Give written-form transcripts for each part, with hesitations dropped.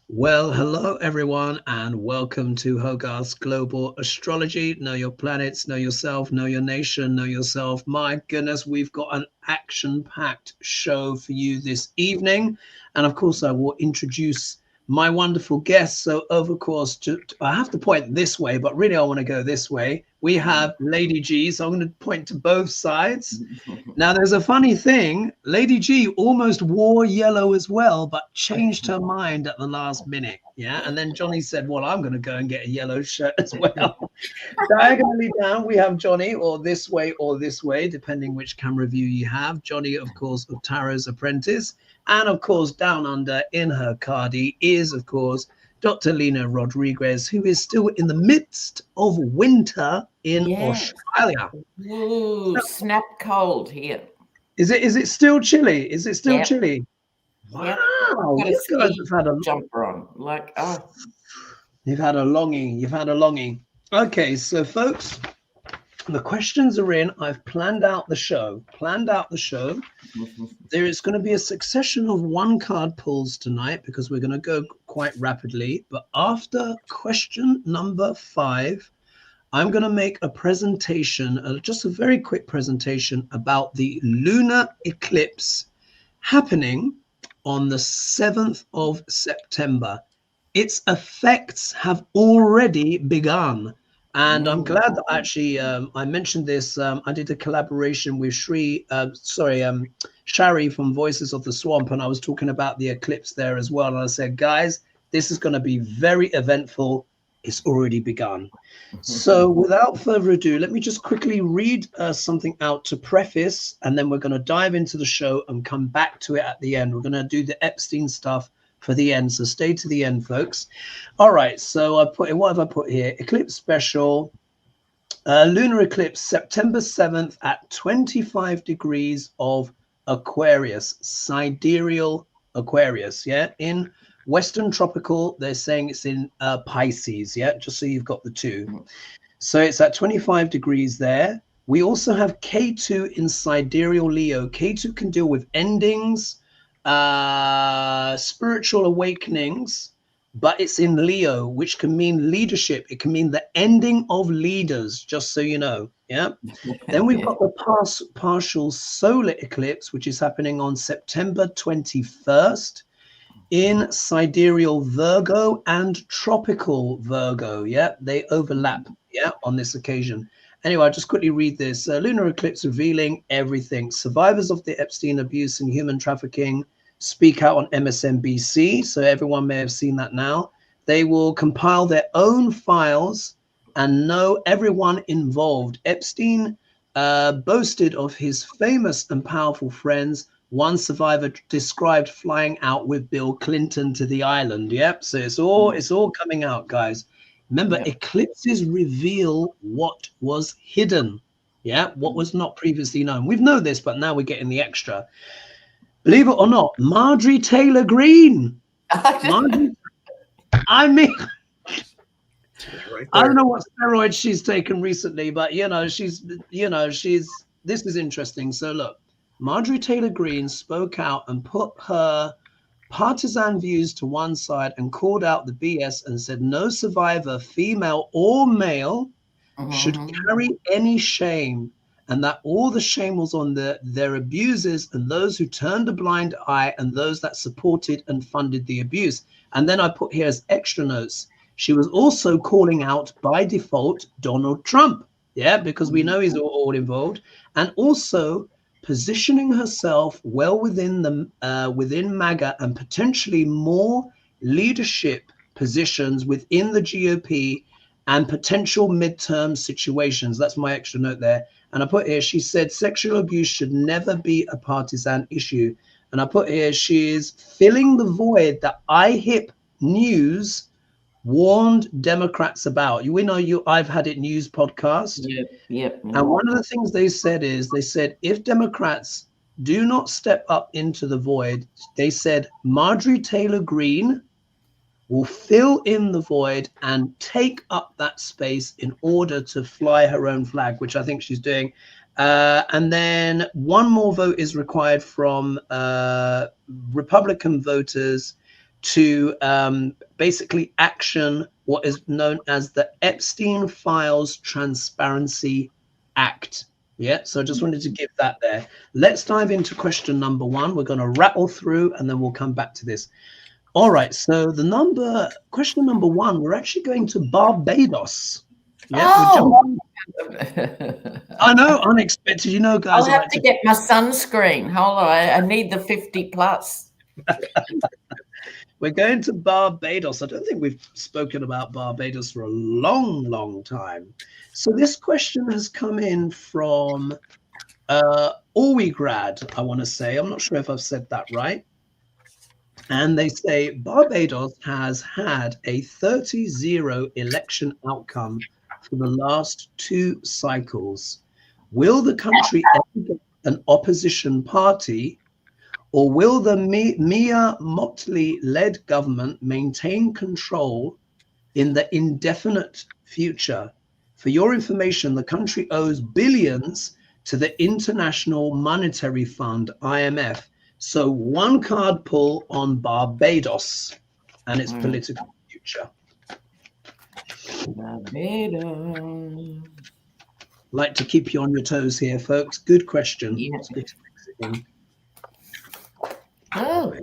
Well, hello everyone, and welcome to Hogarth's Global Astrology. Know your planets, know yourself, know your nation, know yourself. My goodness, we've got an action-packed show for you this evening. And of course, I will introduce my wonderful guests. So, of course, I have to point this way, but really I want to go this way. We have Lady G, so I'm going to point to both sides. Now, there's a funny thing. Lady G almost wore yellow as well, but changed her mind at the last minute. Yeah. And then Johnny said, well, I'm going to go and get a yellow shirt as well. Diagonally down, we have Johnny, or this way, depending which camera view you have. Johnny, of course, of Tarot's Apprentice. And of course, down under in her cardie is, of course, Dr. Lena Rodriguez, who is still in the midst of winter in Australia. Ooh, snap cold here. Is it still chilly? Is it still chilly? Wow, you guys have had a jumper on. Like, oh, you've had a longing. You've had a longing. Okay, so folks, the questions are in. I've planned out the show. There is going to be a succession of one card pulls tonight because we're going to go quite rapidly. But after question number 5, I'm going to make a presentation, just a very quick presentation about the lunar eclipse happening on the 7th of September. Its effects have already begun. And I'm glad that actually I mentioned this. I did a collaboration with Shari from Voices of the Swamp, and I was talking about the eclipse there as well. And I said, guys, this is going to be very eventful. It's already begun. So without further ado, let me just quickly read something out to preface, and then we're going to dive into the show and come back to it at the end. We're going to do the Epstein stuff for the end, so stay to the end, folks. All right, so what have I put here? Eclipse special, lunar eclipse, September 7th at 25 degrees of Aquarius, sidereal Aquarius, in Western tropical. They're saying it's in Pisces, just so you've got the two. So it's at 25 degrees there. We also have K2 in sidereal Leo. K2 can deal with endings, spiritual awakenings, but it's in Leo, which can mean leadership. It can mean the ending of leaders, just so you know. Then we've got the partial solar eclipse, which is happening on September 21st in sidereal Virgo and tropical Virgo. They overlap on this occasion. Anyway, I'll just quickly read this. Lunar eclipse revealing everything. Survivors of the Epstein abuse and human trafficking speak out on MSNBC. So everyone may have seen that now. They will compile their own files and know everyone involved. Epstein boasted of his famous and powerful friends. One survivor described flying out with Bill Clinton to the island. So it's all coming out, guys. Remember, eclipses reveal what was hidden. What was not previously known. We've known this, but now we're getting the extra. Believe it or not, Marjorie Taylor Greene. I mean, I don't know what steroids she's taken recently, but this is interesting. So look, Marjorie Taylor Greene spoke out and put her partisan views to one side and called out the BS and said no survivor, female or male, should carry any shame, and that all the shame was on their abusers and those who turned a blind eye and those that supported and funded the abuse. And then I put here as extra notes, she was also calling out by default Donald Trump, because we know he's all involved, and also positioning herself well within MAGA and potentially more leadership positions within the GOP and potential midterm situations. That's my extra note there. And I put here, she said sexual abuse should never be a partisan issue. And I put here, she is filling the void that iHip News warned Democrats about. I've had it news podcast. And one of the things they said is, if Democrats do not step up into the void, they said Marjorie Taylor Greene will fill in the void and take up that space in order to fly her own flag, which I think she's doing. And then one more vote is required from Republican voters to basically action what is known as the Epstein Files Transparency Act. Yeah, so I just wanted to give that there. Let's dive into question number 1. We're going to rattle through and then we'll come back to this. All right, so question number 1, we're actually going to Barbados. Yeah, Oh. I know, unexpected. You know, guys. I'll have to get my sunscreen. Hold on, I need the 50 plus. We're going to Barbados. I don't think we've spoken about Barbados for a long, long time. So this question has come in from Orwigrad, I want to say. I'm not sure if I've said that right. And they say Barbados has had a 30-0 election outcome for the last 2 cycles. Will the country ever get an opposition party, or will the Mia Motley-led government maintain control in the indefinite future? For your information, the country owes billions to the International Monetary Fund, IMF. So 1 card pull on Barbados and its political future. Barbados. Like to keep you on your toes here, folks. Good question. Yeah. It's good to mix it in. Oh.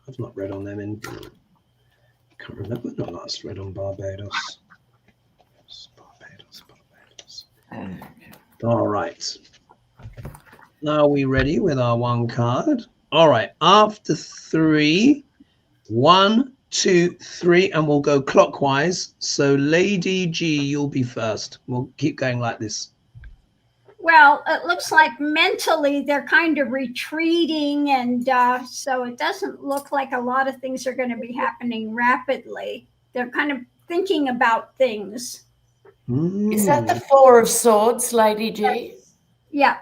I've not read on them in. Can't remember. Not last read on Barbados. Barbados. All right. Now are we ready with our 1 card? All right. After 3, 1, 2, 3, and we'll go clockwise. So Lady G, you'll be first. We'll keep going like this. Well, it looks like mentally they're kind of retreating, and so it doesn't look like a lot of things are going to be happening rapidly. They're kind of thinking about things. Is that the 4 of Swords, Lady G? Yeah.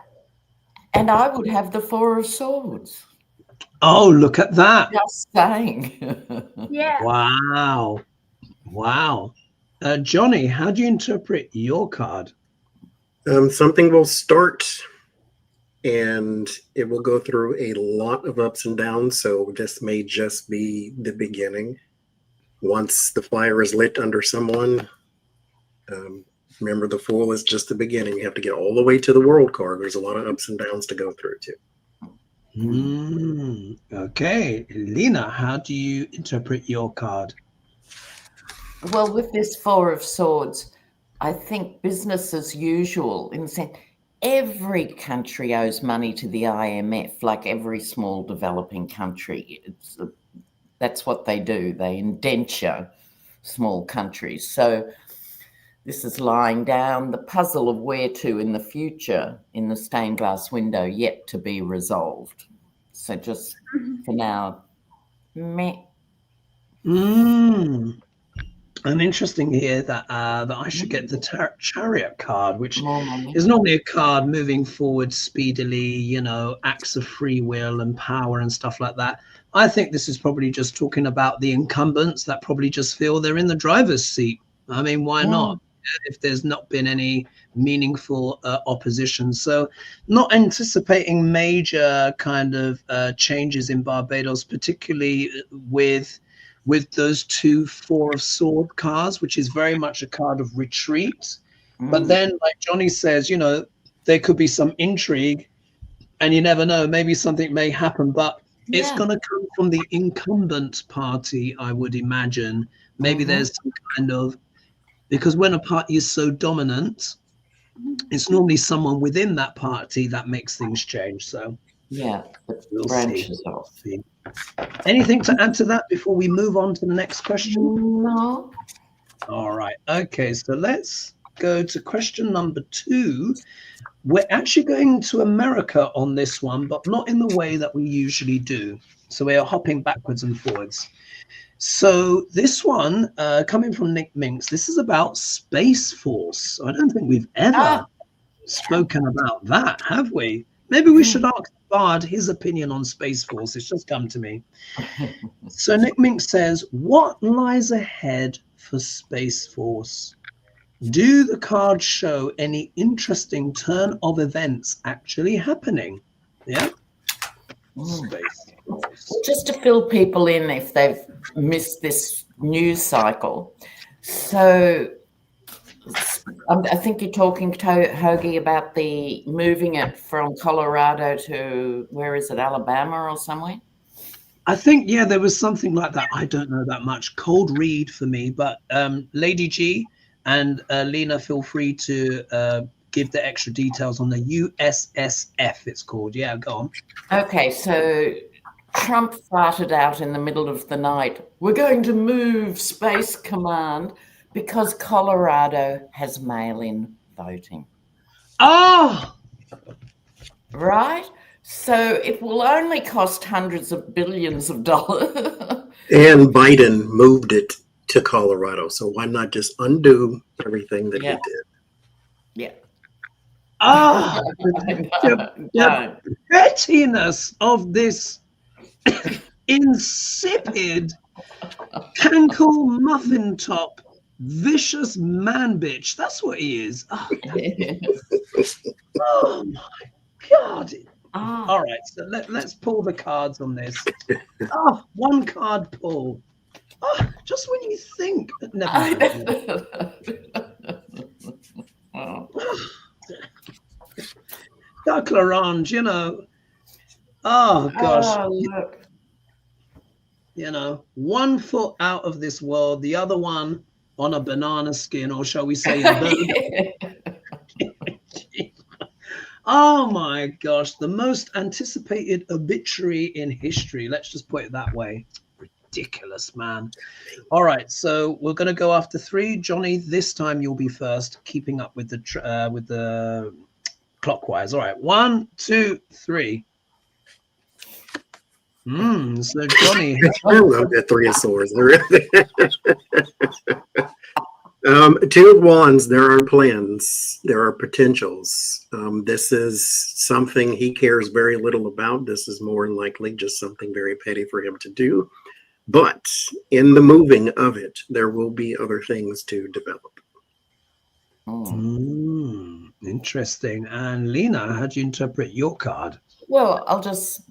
And I would have the 4 of Swords. Oh, look at that. Just saying. Yeah. Wow. Wow. Johnie, how do you interpret your card? Something will start and it will go through a lot of ups and downs. So this may just be the beginning. Once the fire is lit under someone, remember the Fool is just the beginning. You have to get all the way to the World card. There's a lot of ups and downs to go through too. Okay. Lena, how do you interpret your card? Well, with this 4 of Swords, I think business as usual, in the sense every country owes money to the IMF, like every small developing country. That's what they do. They indenture small countries. So this is lying down the puzzle of where to in the future in the stained glass window, yet to be resolved. So just for now, meh. And interesting here that that I should get the Chariot card, which is normally a card moving forward speedily, you know, acts of free will and power and stuff like that. I think this is probably just talking about the incumbents that probably just feel they're in the driver's seat. I mean, why not? If there's not been any meaningful opposition. So not anticipating major kind of changes in Barbados, particularly with those 2 4 of Swords cards, which is very much a card of retreat. But then, like Johnie says, you know, there could be some intrigue and you never know, maybe something may happen, but it's going to come from the incumbent party, I would imagine. Maybe there's some kind of, because when a party is so dominant, it's normally someone within that party that makes things change. So yeah, we'll branches off. Anything to add to that before we move on to the next question? No. All right. Okay, so let's go to question number 2. We're actually going to America on this one, but not in the way that we usually do. So we are hopping backwards and forwards. So this one, coming from Nick Minks, this is about Space Force. I don't think we've ever spoken about that, have we? Maybe we should ask Bard his opinion on Space Force. It's just come to me. So Nick Minks says, what lies ahead for Space Force? Do the cards show any interesting turn of events actually happening? Yeah. Space Just to fill people in if they've missed this news cycle. So I think you're talking to Hoagie about the moving it from Colorado to, where is it, Alabama or somewhere? I think, yeah, there was something like that. I don't know that much. Cold read for me, but Lady G and Lena, feel free to give the extra details on the USSF, it's called. Yeah, go on. Okay, so Trump farted out in the middle of the night, we're going to move Space Command because Colorado has mail-in voting. Oh! Right? So it will only cost hundreds of billions of dollars. And Biden moved it to Colorado. So why not just undo everything that he did? Yeah. Ah! The pettiness of this insipid, cankle muffin top, vicious man bitch. That's what he is. Oh, oh my God. All right, so let's pull the cards on this. Oh, one card pull. Oh, just when you think. Never mind. Dark Orange, you know. Oh gosh. Look. You know, 1 foot out of this world, the other one on a banana skin, or shall we say a bird. Oh my gosh, the most anticipated obituary in history. Let's just put it that way. Ridiculous, man. All right, so we're going to go after 3. Johnny, this time you'll be first, keeping up with the clockwise. All right, 1, 2, 3. So Johnny, I love that 3 of Swords. 2 of Wands, there are plans, there are potentials. This is something he cares very little about. This is more than likely just something very petty for him to do. But in the moving of it, there will be other things to develop. Interesting. And Lena, how do you interpret your card? Well, I'll just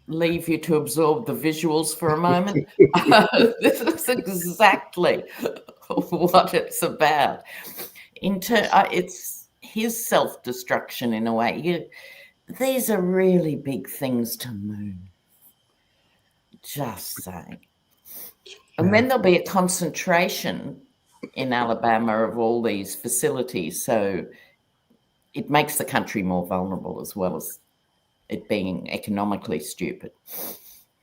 leave you to absorb the visuals for a moment. This is exactly what it's about. It's his self-destruction in a way. These are really big things to move. Just saying. And then there'll be a concentration in Alabama of all these facilities. So it makes the country more vulnerable as well as it being economically stupid.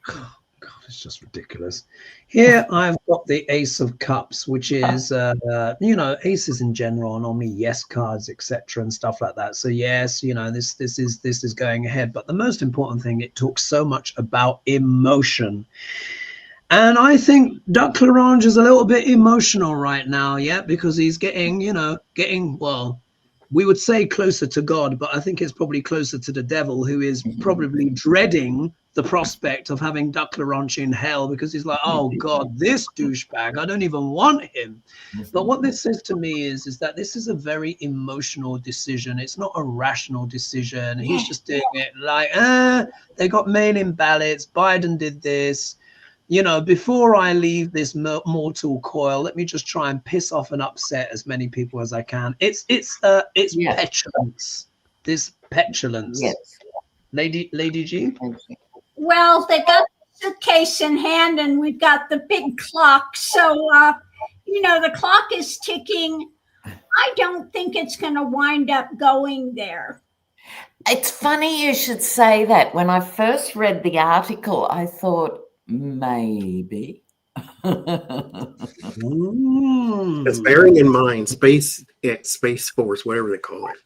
Oh, God, it's just ridiculous. Here I've got the Ace of Cups, which is, you know, aces in general, and on me, yes cards, etc., and stuff like that. So yes, you know, this is going ahead. But the most important thing, it talks so much about emotion. And I think Duck L'Orange is a little bit emotional right now, yeah, because he's getting, well, we would say closer to God, but I think it's probably closer to the devil, who is probably dreading the prospect of having Duck L'Orange in hell, because he's like, oh God, this douchebag, I don't even want him. But what this says to me is that this is a very emotional decision. It's not a rational decision. He's just doing it like, they got mail-in ballots, Biden did this. You know, before I leave this mortal coil, let me just try and piss off and upset as many people as I can. It's petulance. This petulance. Yes. Lady G? Well, they got the suitcase in hand and we've got the big clock. So, you know, the clock is ticking. I don't think it's going to wind up going there. It's funny you should say that. When I first read the article, I thought, maybe. Because bearing in mind, Space Force, whatever they call it,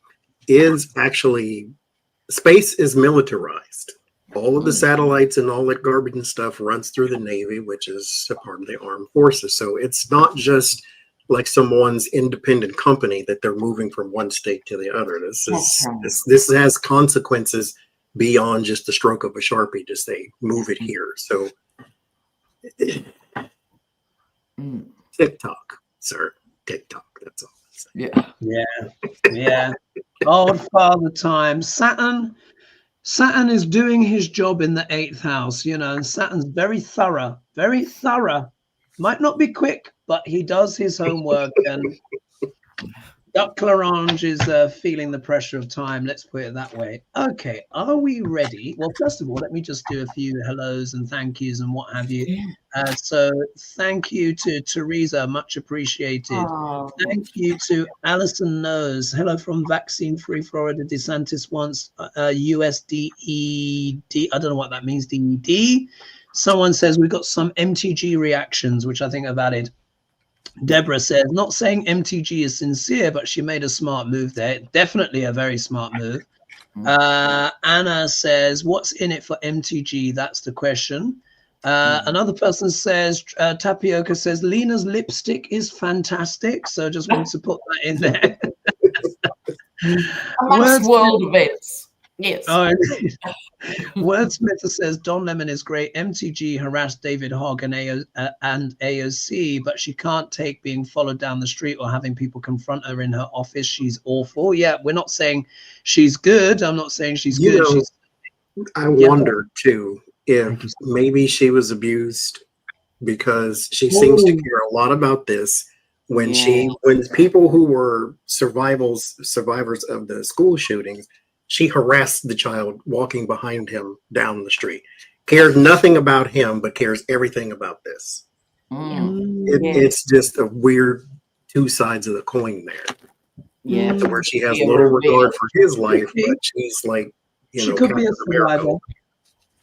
is actually, space is militarized. All of the satellites and all that garbage and stuff runs through the Navy, which is a part of the armed forces. So it's not just like someone's independent company that they're moving from one state to the other. This has consequences beyond just the stroke of a Sharpie to say, move it here. So TikTok, sir. TikTok. That's all I'm saying. Yeah. Yeah. Old father time. Saturn, Saturn is doing his job in the 8th house, you know, and Saturn's very thorough, very thorough. Might not be quick, but he does his homework. And Duck Clarange is feeling the pressure of time. Let's put it that way. Okay, are we ready? Well, first of all, let me just do a few hellos and thank yous and what have you. So thank you to Teresa, much appreciated. Oh. Thank you to Alison Knows. Hello from Vaccine Free Florida. DeSantis wants USDED. I don't know what that means, DED. Someone says we've got some MTG reactions, which I think are valid. Deborah says, not saying MTG is sincere, but she made a smart move there. Definitely a very smart move. Anna says, what's in it for MTG? That's the question. Another person says, Tapioca says, Lena's lipstick is fantastic. So just wanted to put that in there. Amongst world events. Yes. Oh, Wordsmith says Don Lemon is great. MTG harassed David Hogg and AOC, but she can't take being followed down the street or having people confront her in her office. She's awful. Yeah, we're not saying she's good. I'm not saying she's good. I wonder too if maybe she was abused, because she seems to care a lot about this. When people who were survivors of the school shootings, she harassed the child walking behind him down the street. Cared nothing about him, but cares everything about this. It's just a weird two sides of the coin there. Yeah, to where she has little regard for his life, but she's like, she could be a survivor.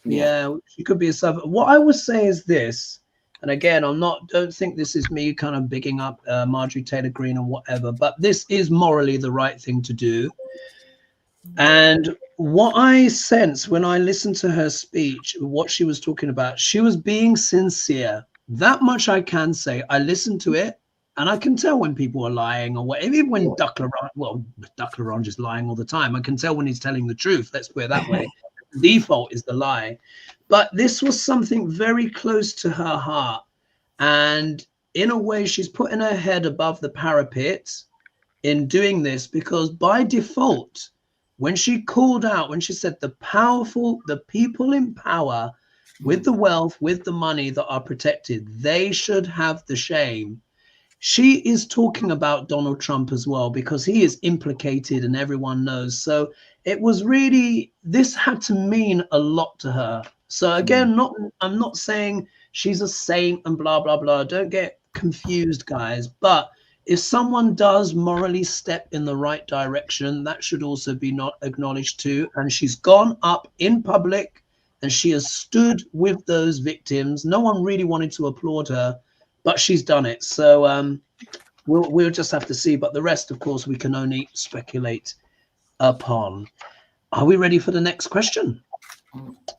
Yeah, she could be a survivor. What I would say is this, and again, don't think this is me kind of bigging up Marjorie Taylor Greene or whatever, but this is morally the right thing to do. And what I sense when I listened to her speech, what she was talking about, she was being sincere. That much I can say. I listened to it, and I can tell when people are lying or whatever. Even when Duck Larange is lying all the time. I can tell when he's telling the truth. Let's put it that way. The default is the lie. But this was something very close to her heart. And in a way, she's putting her head above the parapet in doing this, because by default, when she called out, when she said the people in power with the wealth, with the money that are protected, they should have the shame. She is talking about Donald Trump as well, because he is implicated and everyone knows. So it was really, this had to mean a lot to her. So again, I'm not saying she's a saint and blah, blah, blah. Don't get confused, guys. But if someone does morally step in the right direction, that should also be not acknowledged too. And she's gone up in public and she has stood with those victims. No one really wanted to applaud her, but she's done it. So we'll just have to see. But the rest, of course, we can only speculate upon. Are we ready for the next question?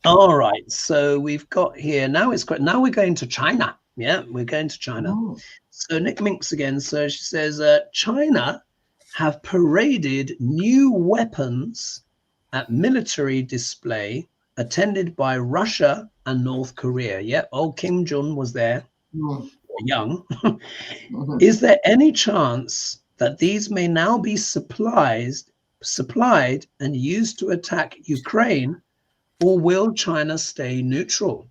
All right. So we've got here now. Now we're going to China. Yeah, we're going to China. So Nick Minks again. So she says, China have paraded new weapons at military display attended by Russia and North Korea. Yep, old Kim Jong was there, young. Is there any chance that these may now be supplied and used to attack Ukraine, or will China stay neutral?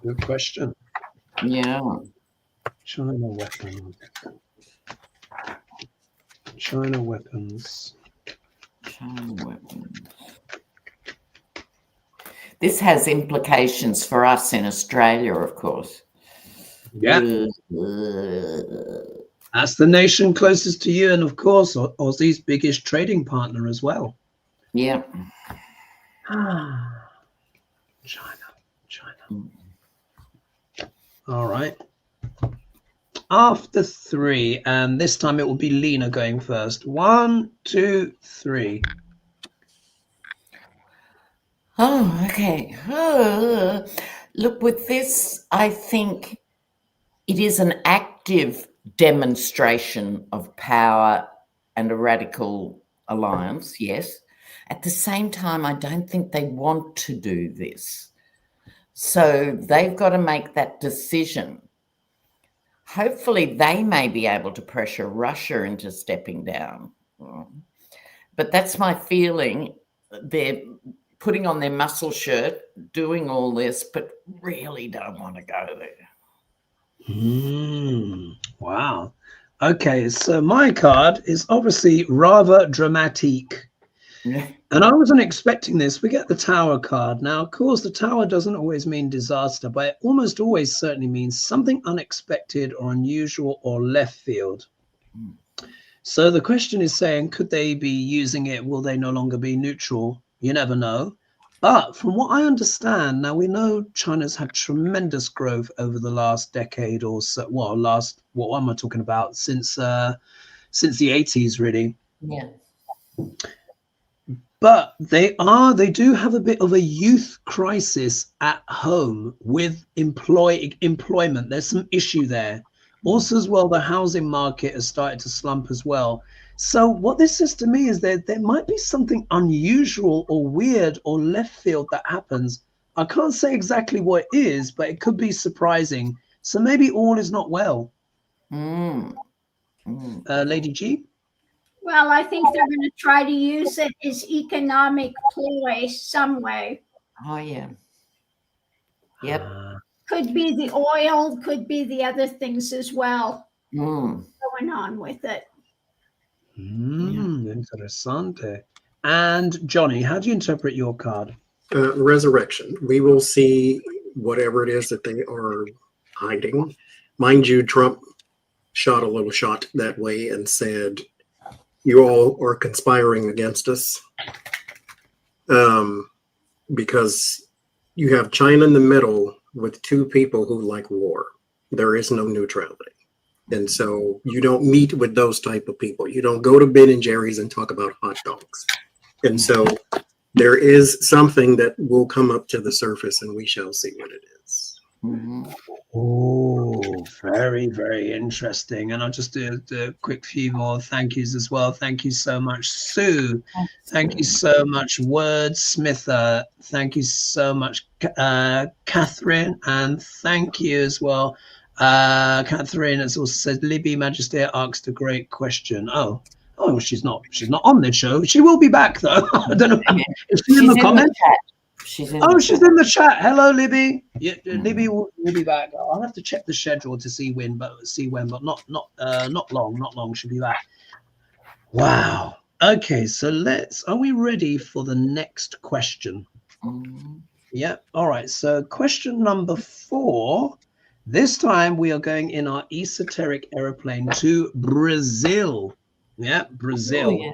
Good question. Yeah. China weapons. China weapons. This has implications for us in Australia, of course. Yeah. That's the nation closest to you, and of course, Aussie's biggest trading partner as well. Yeah. China. All right. After 3, and this time it will be Lena going first. 1, 2, 3. Oh, okay. Look, with this, I think it is an active demonstration of power and a radical alliance, yes. At the same time, I don't think they want to do this. So they've got to make that decision. Hopefully they may be able to pressure Russia into stepping down. But that's my feeling. they're putting on their muscle shirt, doing all this, but really don't want to go there. Wow. Okay, so my card is obviously rather dramatic. And I wasn't expecting this. We get the Tower card. Now, of course, the Tower doesn't always mean disaster, but it almost always certainly means something unexpected or unusual or left field. So the question is saying, could they be using it? Will they no longer be neutral? You never know. But from what I understand, now we know China's had tremendous growth over the last decade or so. Well, what am I talking about? Since the 80s, really. Yeah. But they do have a bit of a youth crisis at home with employment. There's some issue there. Also, as well, the housing market has started to slump as well. So what this says to me is that there might be something unusual or weird or left field that happens. I can't say exactly what it is, but it could be surprising. So maybe all is not well. Lady G? Well, I think they're going to try to use it as economic play some way. Oh, yeah. Yep. Could be the oil, could be the other things as well going on with it. Interessante. And Johnny, how do you interpret your card? Resurrection. We will see whatever it is that they are hiding. Mind you, Trump shot a little shot that way and said, you all are conspiring against us, because you have China in the middle with two people who like war. There is no neutrality. And so you don't meet with those type of people. You don't go to Ben and Jerry's and talk about hot dogs. And so there is something that will come up to the surface, and we shall see what it is. Oh, very, very interesting. And I'll just do a quick few more thank yous as well. Thank you so much, Sue. Thank you so much, Wordsmither. Thank you so much, Catherine. And thank you as well. Catherine has also said, Libby Magister asked a great question. Oh, she's not on this show. She will be back though. I don't know. Is she in the comments? She's in the chat. Hello, Libby. Yeah, Libby will be back. I'll have to check the schedule to see when, but not long. She'll be back. Wow. Okay, so are we ready for the next question? Yeah. All right. So question number 4. This time we are going in our esoteric aeroplane to Brazil. Yeah, Brazil. Oh, yeah.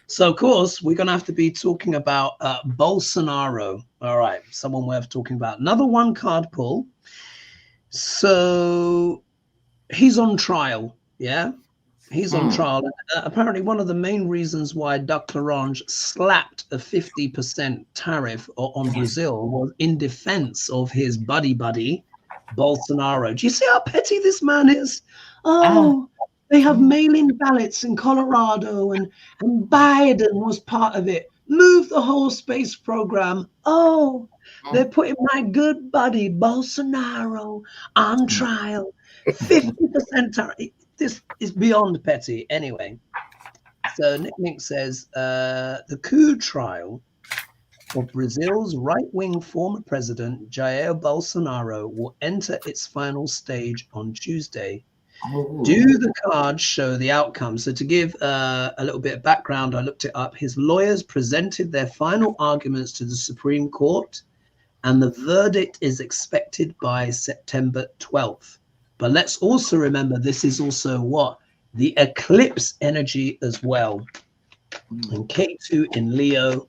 So, of course, we're going to have to be talking about Bolsonaro. All right, someone worth talking about. Another one card pull. So he's on trial. Yeah, he's on trial. Apparently, one of the main reasons why Dr. Orange slapped a 50% tariff on Brazil was in defense of his buddy, Bolsonaro. Do you see how petty this man is? They have mail-in ballots in Colorado, and Biden was part of it. Move the whole space program. They're putting my good buddy Bolsonaro on trial. 50% tariff. This is beyond petty. Anyway, so Nick Mink says the coup trial of Brazil's right-wing former president Jair Bolsonaro will enter its final stage on Tuesday. Do the cards show the outcome? So to give a little bit of background, I looked it up. His lawyers presented their final arguments to the Supreme Court, and the verdict is expected by September 12th. But let's also remember, this is also the eclipse energy as well. And K2 in Leo,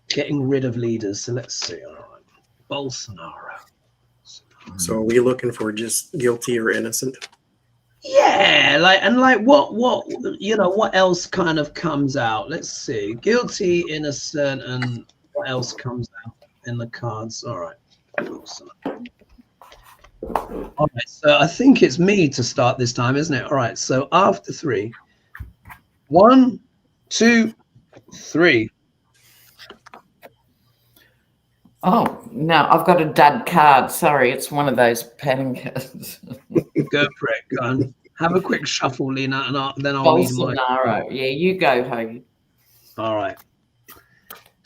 getting rid of leaders. So let's see. All right. Bolsonaro. So are we looking for just guilty or innocent? Yeah, what else kind of comes out? Let's see. Guilty, innocent, and what else comes out in the cards? All right. All right, so I think it's me to start this time, isn't it? All right, so after 3. 1, 2, 3. Oh, no, I've got a dud card. Sorry, it's one of those pattern cards. Go for it. Go on. Have a quick shuffle, Lena, and then I'll Bolsonaro. Yeah, you go, Hogie. All right.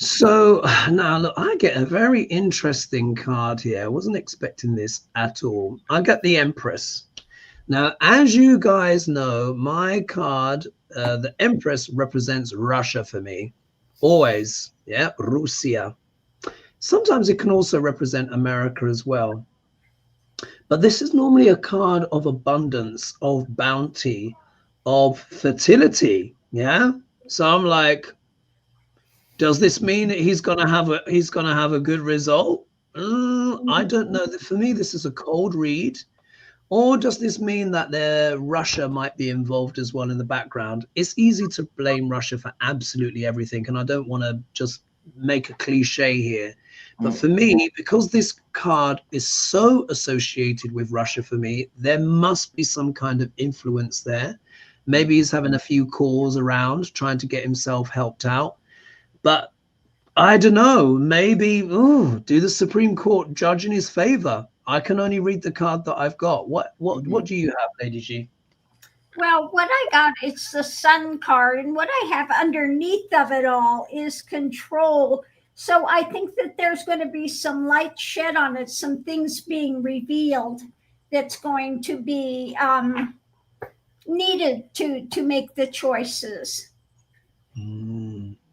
So now look, I get a very interesting card here. I wasn't expecting this at all. I got the Empress. Now, as you guys know, my card, the Empress, represents Russia for me. Always. Yeah, Russia. Sometimes it can also represent America as well. But this is normally a card of abundance, of bounty, of fertility. Yeah. So I'm like, does this mean that he's gonna have a good result? I don't know. For me, this is a cold read. Or does this mean that Russia might be involved as well in the background? It's easy to blame Russia for absolutely everything, and I don't want to just make a cliche here. But for me, because this card is so associated with Russia for me, there must be some kind of influence there. Maybe he's having a few calls around, trying to get himself helped out. But I don't know, maybe do the Supreme Court judge in his favor? I can only read the card that I've got. What do you have, Lady G? Well, what I got, it's the Sun card, and what I have underneath of it all is control. So I think that there's going to be some light shed on it, some things being revealed that's going to be needed to make the choices.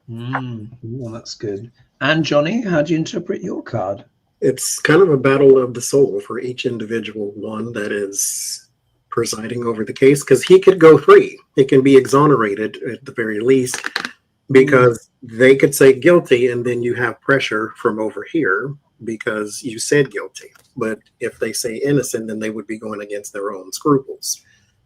Well, that's good. And Johnny, how do you interpret your card? It's kind of a battle of the soul for each individual one that is presiding over the case, because he could go free. He can be exonerated at the very least, because they could say guilty, and then you have pressure from over here because you said guilty. But if they say innocent, then they would be going against their own scruples.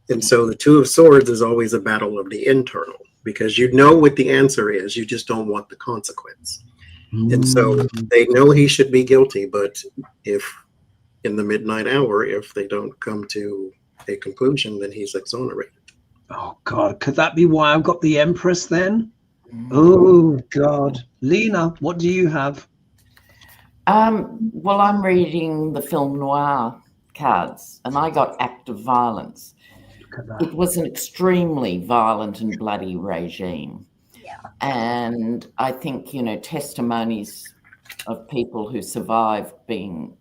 And so the Two of Swords is always a battle of the internal, because you know what the answer is, you just don't want the consequence. And so they know he should be guilty, but if in the midnight hour, if they don't come to a conclusion, then he's exonerated. Oh God, could that be why I've got the Empress then? Oh God. Lena, what do you have? Well, I'm reading the film noir cards, and I got act of violence. It was an extremely violent and bloody regime. And I think, testimonies of people who survived being,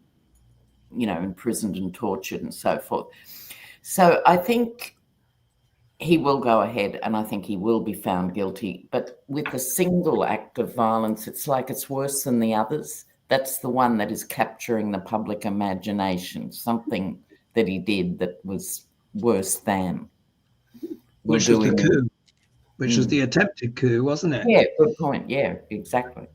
imprisoned and tortured and so forth. So I think he will go ahead, and I think he will be found guilty. But with a single act of violence, it's like it's worse than the others. That's the one that is capturing the public imagination, something that he did that was worse than. Which was the coup. Which was the attempted coup, wasn't it? Yeah, good point. Yeah, exactly.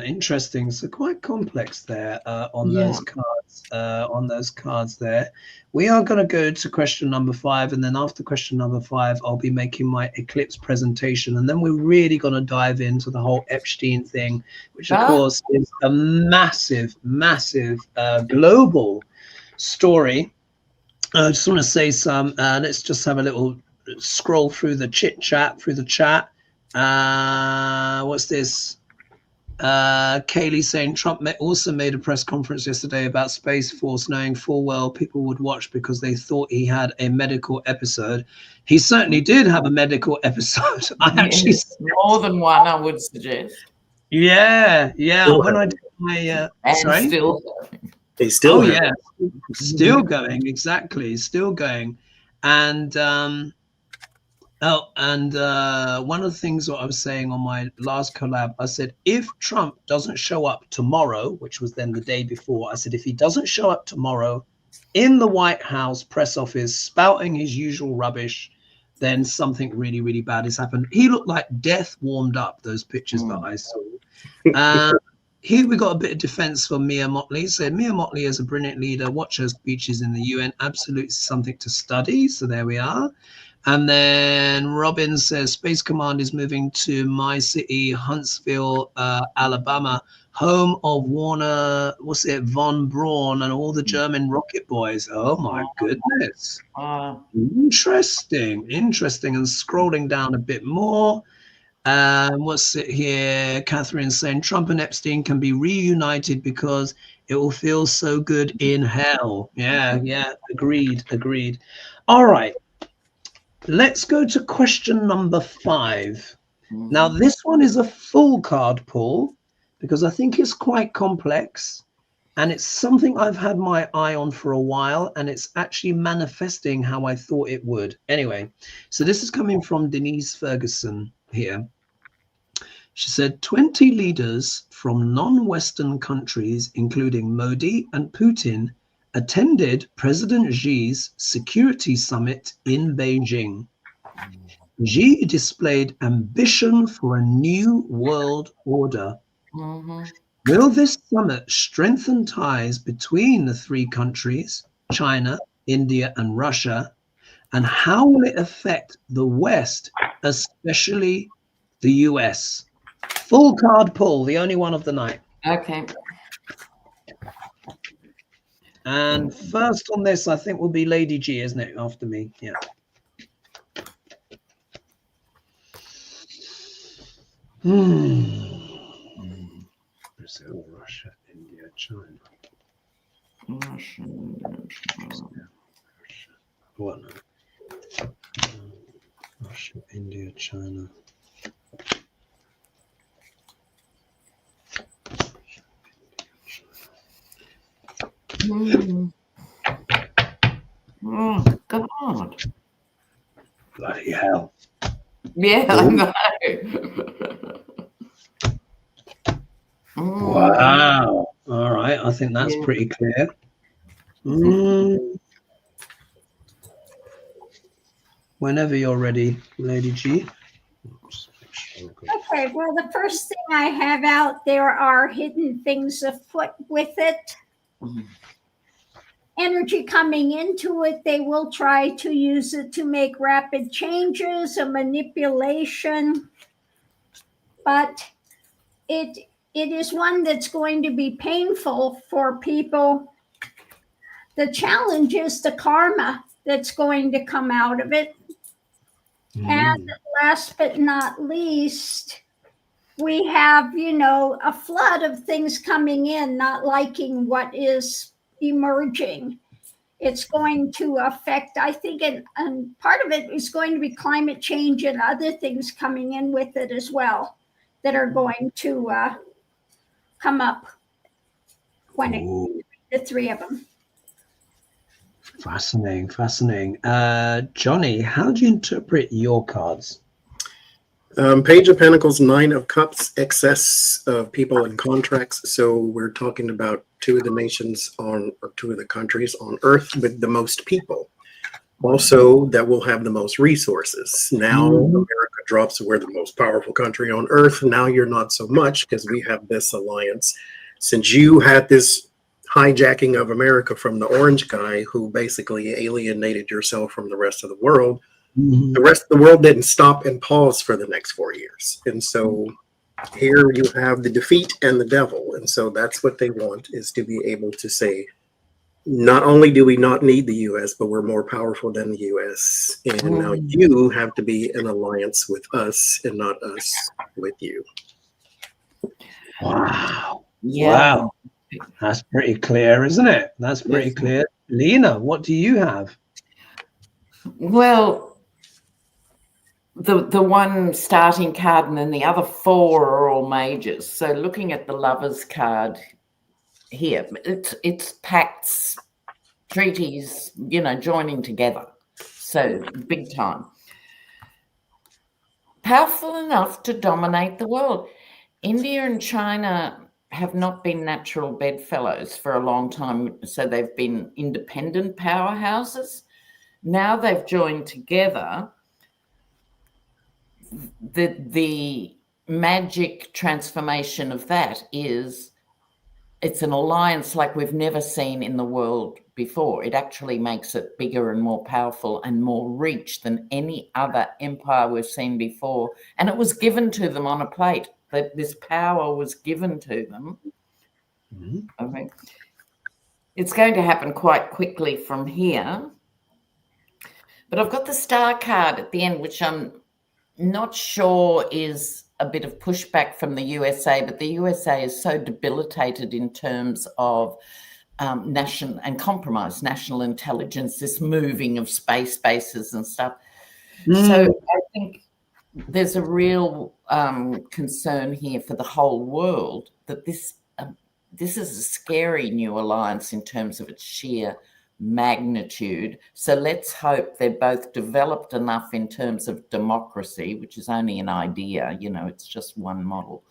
Interesting. So quite complex there on those cards. On those cards there. We are going to go to question number 5, and then after question number 5, I'll be making my Eclipse presentation, and then we're really going to dive into the whole Epstein thing, which of course is a massive, massive global story. I just want to say some. Let's just have a little scroll through the chat. What's this? Kaylee saying Trump also made a press conference yesterday about Space Force, knowing full well people would watch because they thought he had a medical episode. He certainly did have a medical episode. More than one, I would suggest. Yeah. When I did my sorry, still still going, exactly, still going. And one of the things that I was saying on my last collab, I said, if Trump doesn't show up tomorrow, which was then the day before, I said, if he doesn't show up tomorrow in the White House press office spouting his usual rubbish, then something really, really bad has happened. He looked like death warmed up, those pictures that I saw. Here we got a bit of defense for Mia Motley. Said Mia Motley is a brilliant leader. Watch her speeches in the UN. Absolutely something to study. So there we are. And then Robin says Space Command is moving to my city, Huntsville, Alabama, home of Warner, von Braun and all the German rocket boys. Oh my goodness. Interesting. And scrolling down a bit more. What's it here? Catherine saying Trump and Epstein can be reunited because it will feel so good in hell. Yeah. Agreed. All right. Let's go to question number 5. Now, this one is a full card pull because I think it's quite complex and it's something I've had my eye on for a while, and it's actually manifesting how I thought it would. Anyway, so this is coming from Denise Ferguson here. She said 20 leaders from non-Western countries, including Modi and Putin, attended President Xi's security summit in Beijing. Xi displayed ambition for a new world order. Will this summit strengthen ties between the three countries, China, India, and Russia? And how will it affect the West, especially the US? Full card pull, the only one of the night. Okay. And first on this, I think, will be Lady G, isn't it? After me, yeah. Brazil, Russia, India, China. What? Russia, India, China. Oh, God. Bloody hell. Yeah, I know. Wow. All right. I think that's pretty clear. Whenever you're ready, Lady G. Okay, well, the first thing I have out there are hidden things afoot with it. Energy coming into it, they will try to use it to make rapid changes, a manipulation, but it is one that's going to be painful for people. The challenge is the karma that's going to come out of it. And last but not least, we have, a flood of things coming in, not liking what is emerging. It's going to affect, I think, and part of it is going to be climate change and other things coming in with it as well that are going to come up when the three of them. Fascinating, fascinating. Johnny, how do you interpret your cards? Page of Pentacles, Nine of Cups, excess of people and contracts. So we're talking about two of the countries on Earth with the most people. Also, that will have the most resources. Now, America drops, we're the most powerful country on Earth. Now you're not so much because we have this alliance. Since you had this hijacking of America from the orange guy who basically alienated yourself from the rest of the world, the rest of the world didn't stop and pause for the next 4 years. And so here you have the defeat and the devil. And so that's what they want, is to be able to say, not only do we not need the U.S., but we're more powerful than the U.S. And now you have to be in alliance with us and not us with you. Wow. Yeah. Wow. That's pretty clear, isn't it? That's pretty clear. Lena, what do you have? Well, the one starting card and then the other four are all majors. So looking at the Lovers card here, it's pacts, treaties, joining together. So big time. Powerful enough to dominate the world. India and China have not been natural bedfellows for a long time. So they've been independent powerhouses. Now they've joined together. The magic transformation of that is it's an alliance like we've never seen in the world before. It actually makes it bigger and more powerful and more reach than any other empire we've seen before. And it was given to them on a plate. That this power was given to them. Okay. It's going to happen quite quickly from here. But I've got the Star card at the end, which I'm not sure is a bit of pushback from the USA, but the USA is so debilitated in terms of national and compromised national intelligence, this moving of space bases and stuff. So I think there's a real concern here for the whole world that this is a scary new alliance in terms of its sheer magnitude. So let's hope they're both developed enough in terms of democracy, which is only an idea, you know, it's just one model.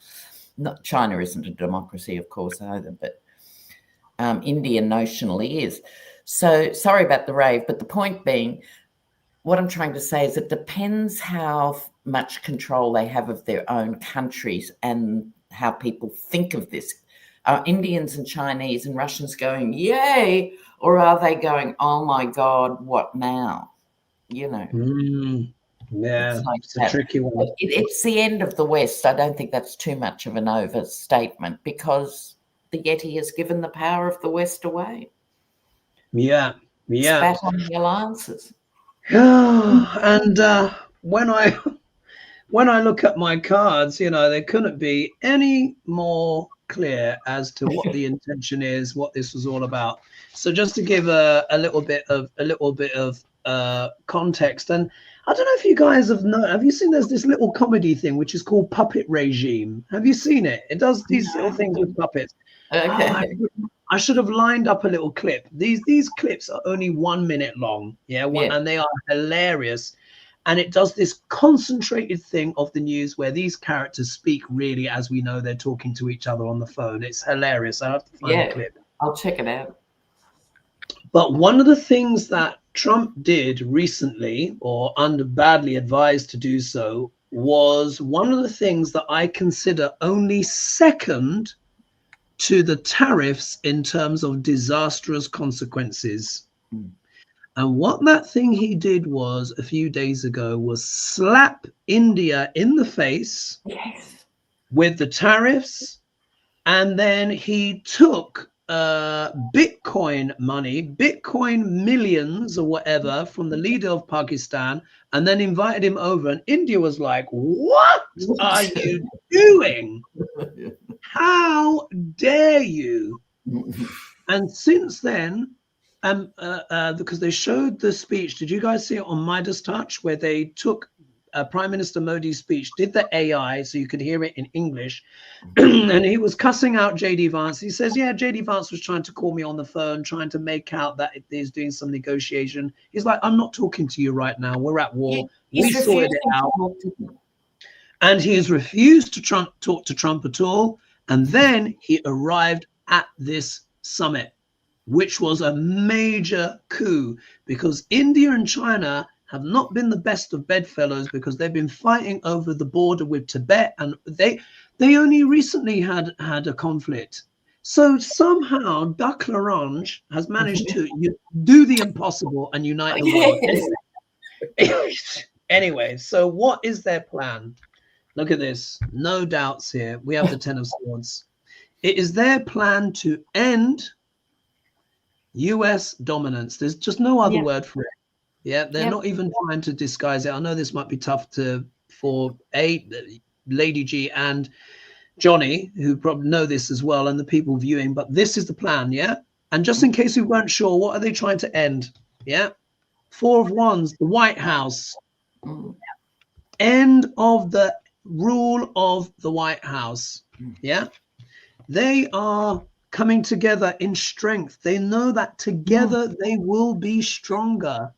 China isn't a democracy, of course, either, but India notionally is. So sorry about the rave, but the point being, what I'm trying to say is it depends how much control they have of their own countries and how people think of this. Are Indians and Chinese and Russians going, yay, or are they going, oh my God, what now? You know. Yeah, it's a tricky one. It's the end of the West. I don't think that's too much of an overstatement because the Yeti has given the power of the West away. Yeah. Spat on the alliances. And when I look at my cards, you know, they couldn't be any more clear as to what the intention is, what this was all about. So just to give a little bit of context, and I don't know if you guys have you seen there's this little comedy thing which is called Puppet Regime. Have you seen it? It does these little things with puppets. Okay. I should have lined up a little clip. These clips are only 1 minute long, and they are hilarious. And it does this concentrated thing of the news where these characters speak really as we know they're talking to each other on the phone. It's hilarious. I have to find the clip. I'll check it out. But one of the things that Trump did recently, or badly advised to do so, was one of the things that I consider only second to the tariffs in terms of disastrous consequences. And what that thing he did was a few days ago was slap India in the face with the tariffs. And then he took Bitcoin money, Bitcoin millions or whatever from the leader of Pakistan, and then invited him over. And India was like, what are you doing? How dare you? And since then, because they showed the speech, did you guys see it on Midas Touch, where they took Prime Minister Modi's speech, did the AI so you could hear it in English, and he was cussing out JD Vance. He says, yeah, JD Vance was trying to call me on the phone, trying to make out that he's doing some negotiation. He's like, I'm not talking to you right now. We're at war. We sorted it out. And he has refused to talk to Trump at all. And then he arrived at this summit, which was a major coup, because India and China have not been the best of bedfellows because they've been fighting over the border with Tibet, and they only recently had a conflict. So somehow Duck L'Orange has managed to do the impossible and unite the world. Anyway, so what is their plan? Look at this. No doubts here. We have the Ten of Swords. It is their plan to end US dominance. There's just no other word for it. Yeah, they're not even trying to disguise it. I know this might be tough for Lady G and Johnie, who probably know this as well, and the people viewing, but this is the plan, yeah? And just in case we weren't sure, what are they trying to end? Yeah? Four of Wands, the White House. End of the rule of the White House, yeah? They are coming together in strength. They know that together they will be stronger.